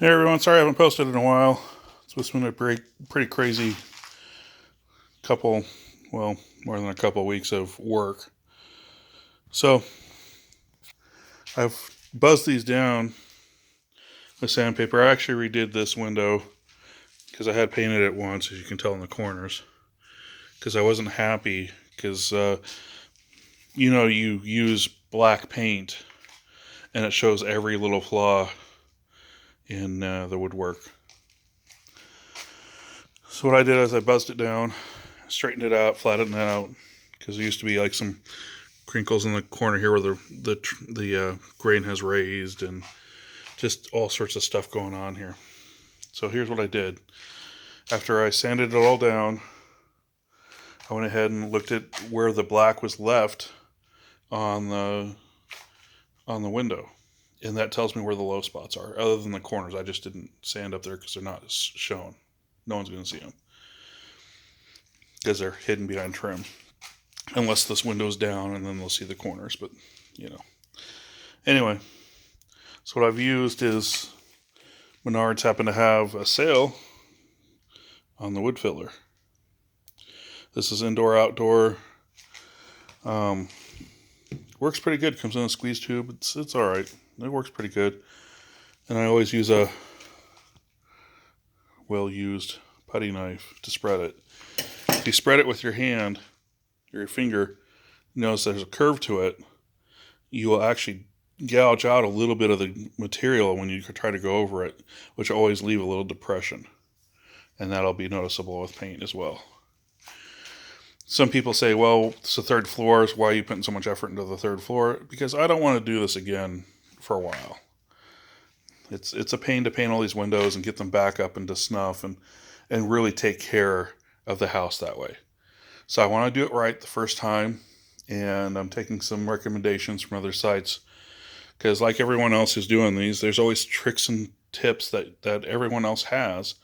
Hey everyone, sorry I haven't posted in a while. It's been a pretty crazy couple, well, more than a couple of weeks of work. So I've buzzed these down with sandpaper. I actually redid this window because I had painted it once, as you can tell in the corners, because I wasn't happy because, you use black paint and it shows every little flaw in the woodwork. So what I did is I buzzed it down, straightened it out, flattened it out, because there used to be like some crinkles in the corner here where the grain has raised, and just all sorts of stuff going on here. So here's what I did. After I sanded it all down, I went ahead and looked at where the black was left on the window, and that tells me where the low spots are. Other than the corners, I just didn't sand up there because they're not shown. No one's going to see them because they're hidden behind trim, unless this window's down, and then they'll see the corners. But anyway, so what I've used is Menards happen to have a sale on the wood filler. This is indoor outdoor. Works pretty good. Comes in a squeeze tube. It's all right. It works pretty good. And I always use a well-used putty knife to spread it. If you spread it with your hand, your finger, notice there's a curve to it. You will actually gouge out a little bit of the material when you try to go over it, which will always leave a little depression. And that'll be noticeable with paint as well. Some people say, well, it's the third floor, so why are you putting so much effort into the third floor? Because I don't want to do this again for a while. It's a pain to paint all these windows and get them back up into snuff and really take care of the house that way. So I want to do it right the first time, and I'm taking some recommendations from other sites, because like everyone else who's doing these, there's always tricks and tips that everyone else has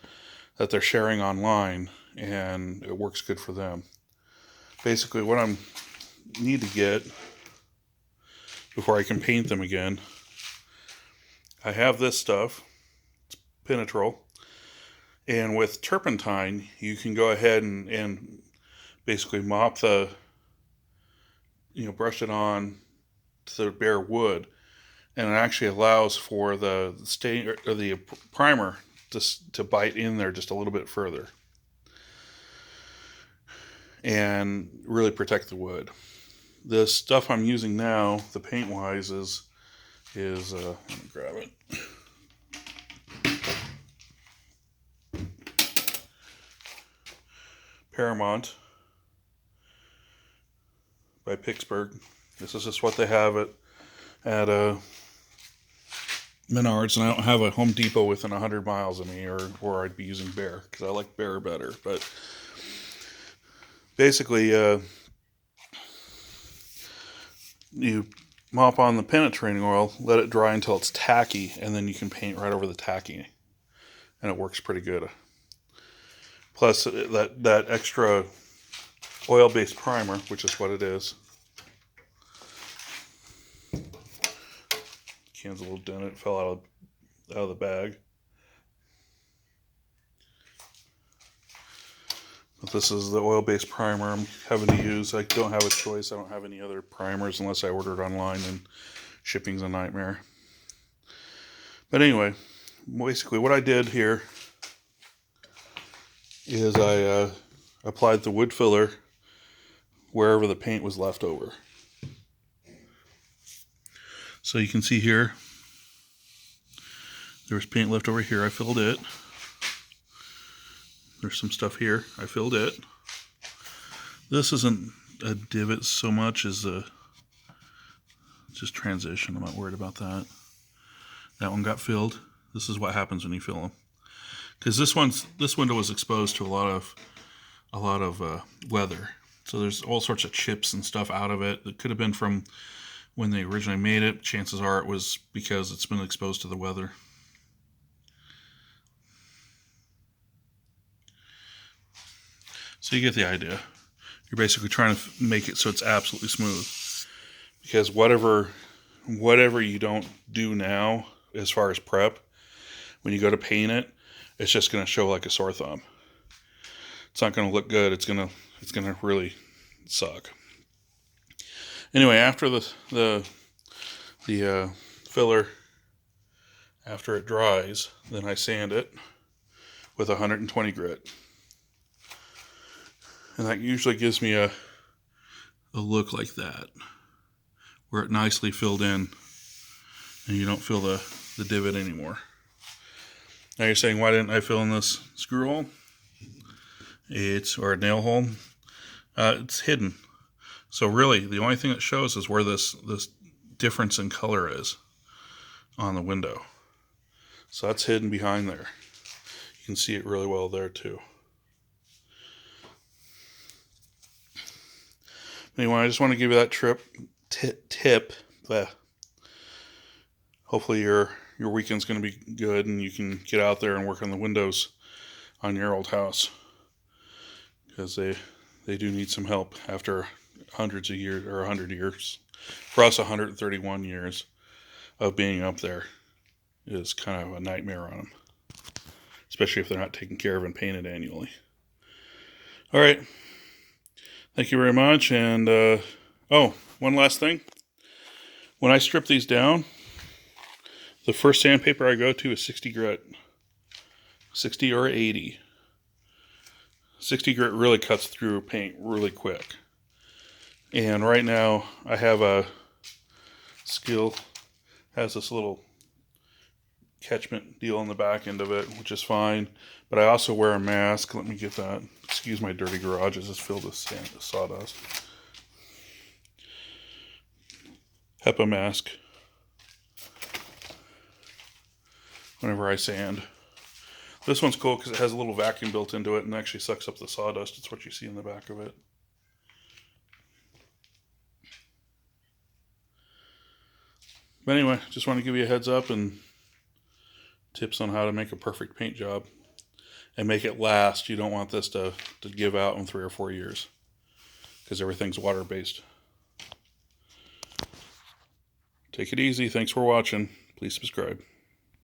that they're sharing online, and it works good for them. Basically, what I need to get before I can paint them again, I have this stuff. It's Penetrol. And with turpentine, you can go ahead and basically mop brush it on to the bare wood. And it actually allows for the stain or the primer to bite in there just a little bit further and really protect the wood. The stuff I'm using now, the paint-wise, is let me grab it. Paramount by Pittsburgh. This is just what they have at Menards, and I don't have a Home Depot within 100 miles of me, or I'd be using Behr, because I like Behr better. But basically, you mop on the penetrating oil, let it dry until it's tacky, and then you can paint right over the tacky, and it works pretty good. Plus, that extra oil-based primer, which is what it is. Can's a little dented, it fell out of the bag. But this is the oil-based primer I'm having to use. I don't have a choice. I don't have any other primers unless I order it online, and shipping's a nightmare. But anyway, basically what I did here is I applied the wood filler wherever the paint was left over. So you can see here, there was paint left over here. I filled it. There's some stuff here. I filled it. This isn't a divot so much as just transition. I'm not worried about that. That one got filled. This is what happens when you fill them. Because this window was exposed to a lot of weather. So there's all sorts of chips and stuff out of it. It could have been from when they originally made it. Chances are it was because it's been exposed to the weather. So you get the idea. You're basically trying to make it so it's absolutely smooth. Because whatever you don't do now as far as prep, when you go to paint it, it's just going to show like a sore thumb. It's not going to look good. It's going to really suck. Anyway, after the filler, after it dries, then I sand it with 120 grit. And that usually gives me a look like that, where it nicely filled in and you don't feel the divot anymore. Now you're saying, why didn't I fill in this screw hole? Or a nail hole. It's hidden. So really, the only thing that shows is where this difference in color is on the window. So that's hidden behind there. You can see it really well there too. Anyway, I just want to give you that tip. Hopefully your weekend's going to be good and you can get out there and work on the windows on your old house, because they do need some help after hundreds of years, or 100 years. For us, 131 years of being up there is kind of a nightmare on them, especially if they're not taken care of and painted annually. All right. Thank you very much. And, one last thing. When I strip these down, the first sandpaper I go to is 60 grit. 60 or 80. 60 grit really cuts through paint really quick. And right now I have a Skill, has this little catchment deal on the back end of it, which is fine. But I also wear a mask. Let me get that. Excuse my dirty garage. It's just filled with sawdust. HEPA mask. Whenever I sand. This one's cool because it has a little vacuum built into it and actually sucks up the sawdust. It's what you see in the back of it. But anyway, just want to give you a heads up and tips on how to make a perfect paint job and make it last. You don't want this to give out in 3 or 4 years because everything's water-based. Take it easy. Thanks for watching. Please subscribe.